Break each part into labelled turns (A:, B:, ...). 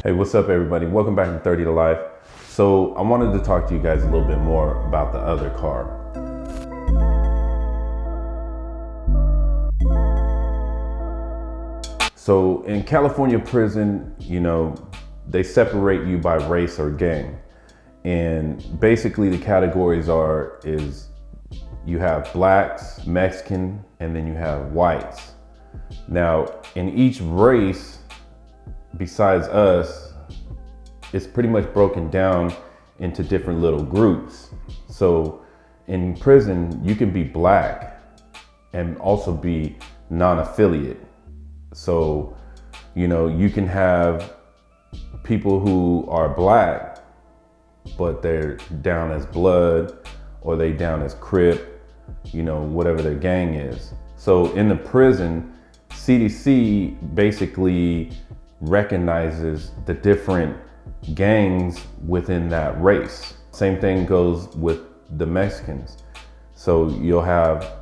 A: Hey, what's up everybody? Welcome back to 30 to Life. So I wanted to talk to you guys a little bit more about the other car. So in California prison, they separate you by race or gang. And basically the categories is you have blacks, Mexican, and then you have whites. Now in each race, besides us, it's pretty much broken down into different little groups. So in prison, you can be black and also be non-affiliate. So, you can have people who are black, but they're down as blood or they down as Crip, whatever their gang is. So in the prison, CDC basically recognizes the different gangs within that race. Same thing goes with the Mexicans. So you'll have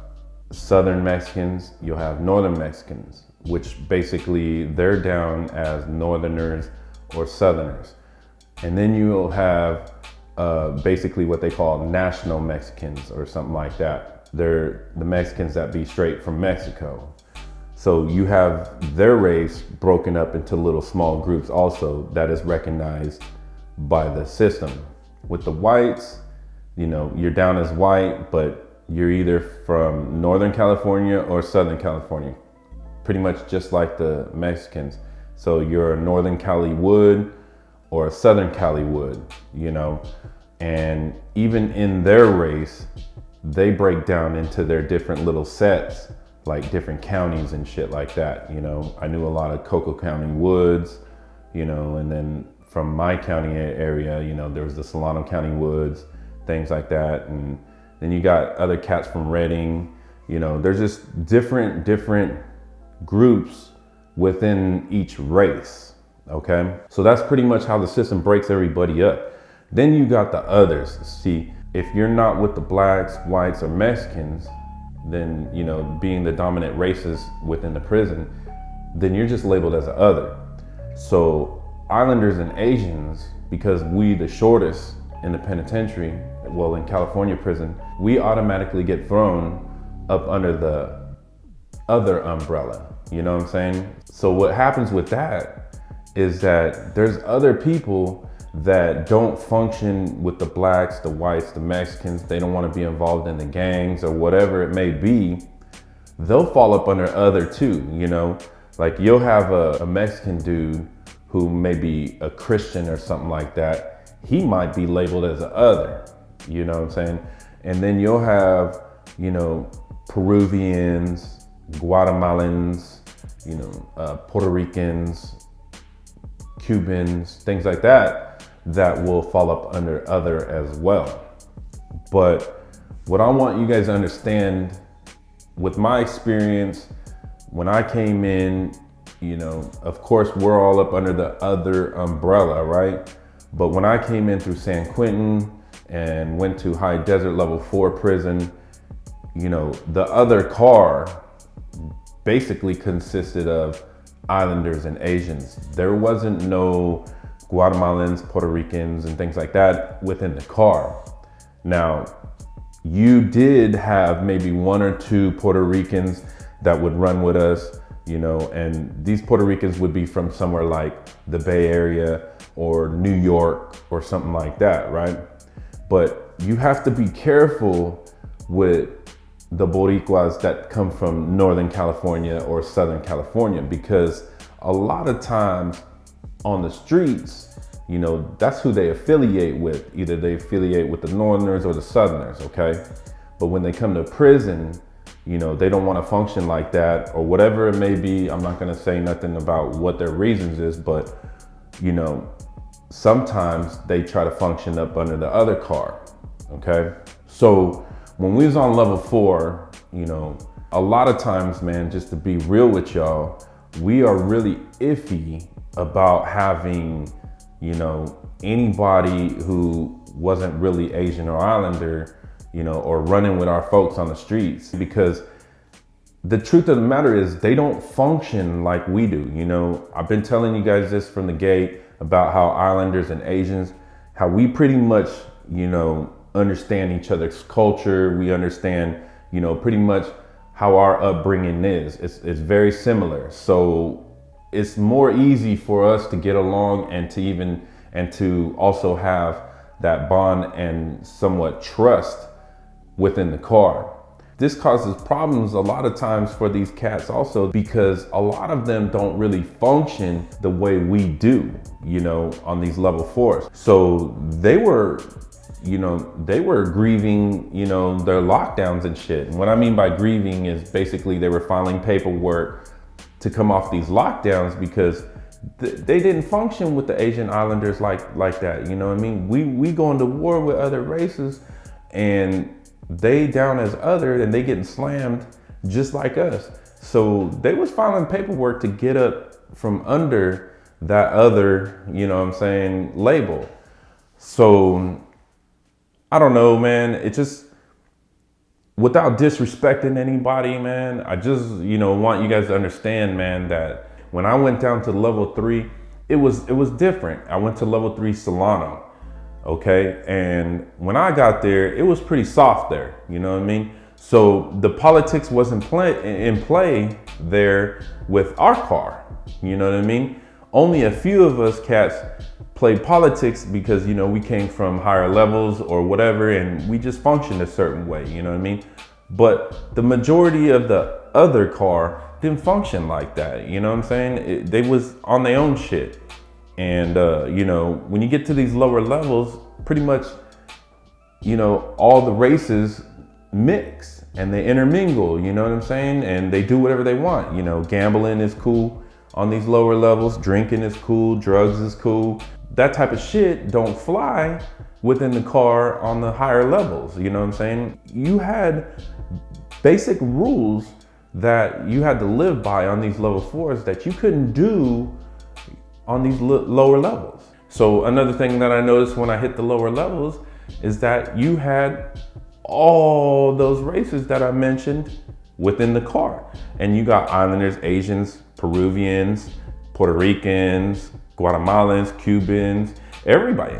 A: Southern Mexicans, you'll have Northern Mexicans, which basically they're down as Northerners or Southerners. And then you'll have basically what they call national Mexicans or something like that. They're the Mexicans that be straight from Mexico. So you have their race broken up into little small groups also that is recognized by the system. With the whites, you're down as white, but you're either from Northern California or Southern California, pretty much just like the Mexicans. So you're a Northern Cali Wood or a Southern Cali Wood, and even in their race, they break down into their different little sets, like different counties and shit like that. I knew a lot of Coco County Woods, and then from my county area, there was the Solano County Woods, things like that. And then you got other cats from Redding, there's just different groups within each race, okay? So that's pretty much how the system breaks everybody up. Then you got the others. See, if you're not with the blacks, whites, or Mexicans, then, being the dominant races within the prison, then you're just labeled as an other. So Islanders and Asians, because we the shortest in the penitentiary, well, in California prison, we automatically get thrown up under the other umbrella, you know what I'm saying? So what happens with that is that there's other people that don't function with the blacks, the whites, the Mexicans. They don't want to be involved in the gangs or whatever it may be. They'll fall up under other too, like you'll have a Mexican dude who may be a Christian or something like that. He might be labeled as an other, you know what I'm saying? And then you'll have, Peruvians, Guatemalans, Puerto Ricans, Cubans, things like that will fall up under other as well. But what I want you guys to understand, with my experience, when I came in, of course we're all up under the other umbrella, right? But when I came in through San Quentin and went to High Desert Level 4 prison, the other car basically consisted of Islanders and Asians. There wasn't no Guatemalans, Puerto Ricans, and things like that within the car. Now, you did have maybe one or two Puerto Ricans that would run with us, and these Puerto Ricans would be from somewhere like the Bay Area or New York or something like that, right? But you have to be careful with the Boricuas that come from Northern California or Southern California, because a lot of times on the streets, that's who they affiliate with. Either they affiliate with the Northerners or the Southerners, okay? But when they come to prison, they don't want to function like that or whatever it may be. I'm not going to say nothing about what their reasons is, but, sometimes they try to function up under the other car, okay? So when we was on level 4, a lot of times, man, just to be real with y'all, we are really iffy about having, anybody who wasn't really Asian or Islander, or running with our folks on the streets, because the truth of the matter is they don't function like we do. I've been telling you guys this from the gate. about how Islanders and Asians, how we pretty much, you know, understand each other's culture. We understand, you know, pretty much how our upbringing is. It's very similar. So it's more easy for us to get along and to also have that bond and somewhat trust within the car. This causes problems a lot of times for these cats also, because a lot of them don't really function the way we do, you know, on these level 4s. So they were, you know, they were grieving, you know, their lockdowns and shit. And what I mean by grieving is basically they were filing paperwork to come off these lockdowns because they didn't function with the Asian Islanders like that. You know what I mean? We go into war with other races and they down as other and they getting slammed just like us. So they was filing paperwork to get up from under that other, you know what I'm saying, label. So I don't know, man. It just, without disrespecting anybody, man, I just, you know, want you guys to understand, man, that when I went down to level 3, it was different. I went to level 3 Solano. Okay, and when I got there, it was pretty soft there, you know what I mean? So the politics wasn't in play there with our car, you know what I mean? Only a few of us cats played politics because, you know, we came from higher levels or whatever, and we just functioned a certain way, you know what I mean? But the majority of the other car didn't function like that, you know what I'm saying? They was on their own shit. And, you know, when you get to these lower levels, pretty much, you know, all the races mix and they intermingle, you know what I'm saying? And they do whatever they want. You know, gambling is cool on these lower levels. Drinking is cool. Drugs is cool. That type of shit don't fly within the car on the higher levels. You know what I'm saying? You had basic rules that you had to live by on these level 4s that you couldn't do on these lower levels. So another thing that I noticed when I hit the lower levels is that you had all those races that I mentioned within the car. And you got Islanders, Asians, Peruvians, Puerto Ricans, Guatemalans, Cubans, everybody,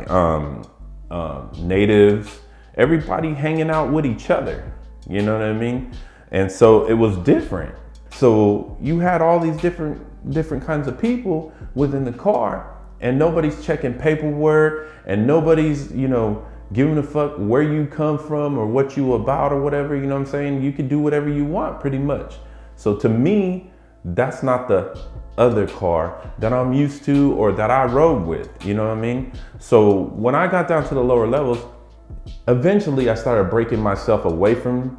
A: natives, everybody hanging out with each other. You know what I mean? And so it was different. So you had all these different kinds of people within the car, and nobody's checking paperwork, and nobody's, you know, giving a fuck where you come from or what you about or whatever, you know what I'm saying? You can do whatever you want pretty much. So to me, that's not the other car that I'm used to or that I rode with, you know what I mean? So when I got down to the lower levels, eventually I started breaking myself away from,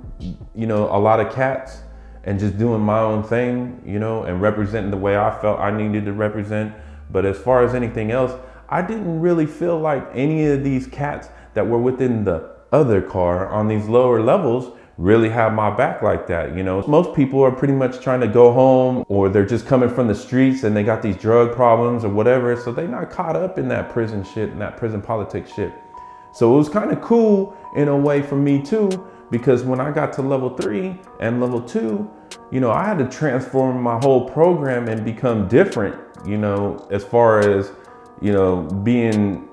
A: you know, a lot of cats and just doing my own thing, you know, and representing the way I felt I needed to represent. But as far as anything else, I didn't really feel like any of these cats that were within the other car on these lower levels really have my back like that, you know. Most people are pretty much trying to go home, or they're just coming from the streets and they got these drug problems or whatever, so they're not caught up in that prison shit and that prison politics shit. So it was kind of cool in a way for me too, because when I got to level 3 and level 2, you know, I had to transform my whole program and become different, you know, as far as, you know, being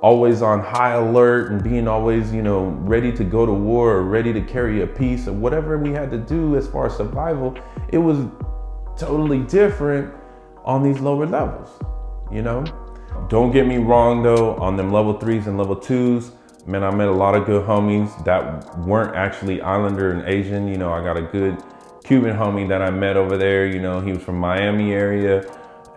A: always on high alert and being always, you know, ready to go to war or ready to carry a piece or whatever we had to do as far as survival. It was totally different on these lower levels, you know. Don't get me wrong though, on them level 3s and level 2s, man, I met a lot of good homies that weren't actually Islander and Asian. You know, I got a good Cuban homie that I met over there. You know, he was from Miami area,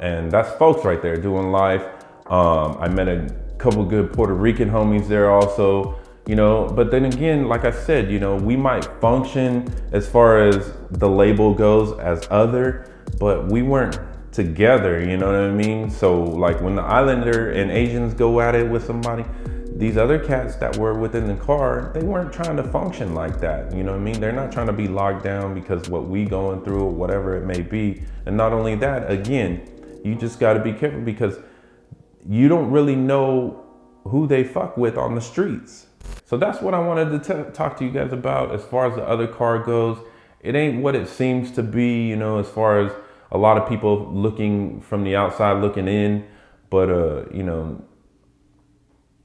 A: and that's folks right there doing life. I met a couple good Puerto Rican homies there also, you know, but then again, like I said, you know, we might function as far as the label goes as other, but we weren't together, you know what I mean? So like when the Islander and Asians go at it with somebody, these other cats that were within the car, they weren't trying to function like that, you know what I mean? They're not trying to be locked down because what we going through or whatever it may be. And not only that, again, you just got to be careful because you don't really know who they fuck with on the streets. So that's what I wanted to talk to you guys about as far as the other car goes. It ain't what it seems to be, you know, as far as a lot of people looking from the outside looking in. But, you know,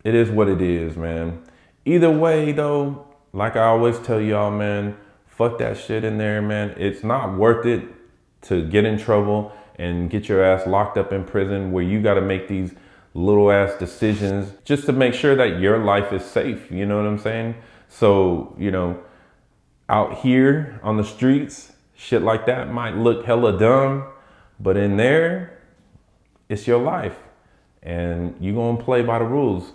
A: it is what it is, man. Either way, though, like I always tell y'all, man, fuck that shit in there, man. It's not worth it to get in trouble and get your ass locked up in prison where you got to make these little ass decisions just to make sure that your life is safe. You know what I'm saying? So, you know, out here on the streets, shit like that might look hella dumb, but in there, it's your life. And you gonna play by the rules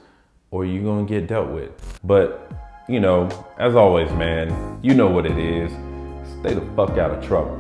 A: or you gonna get dealt with. But, you know, as always, man, you know what it is. Stay the fuck out of trouble.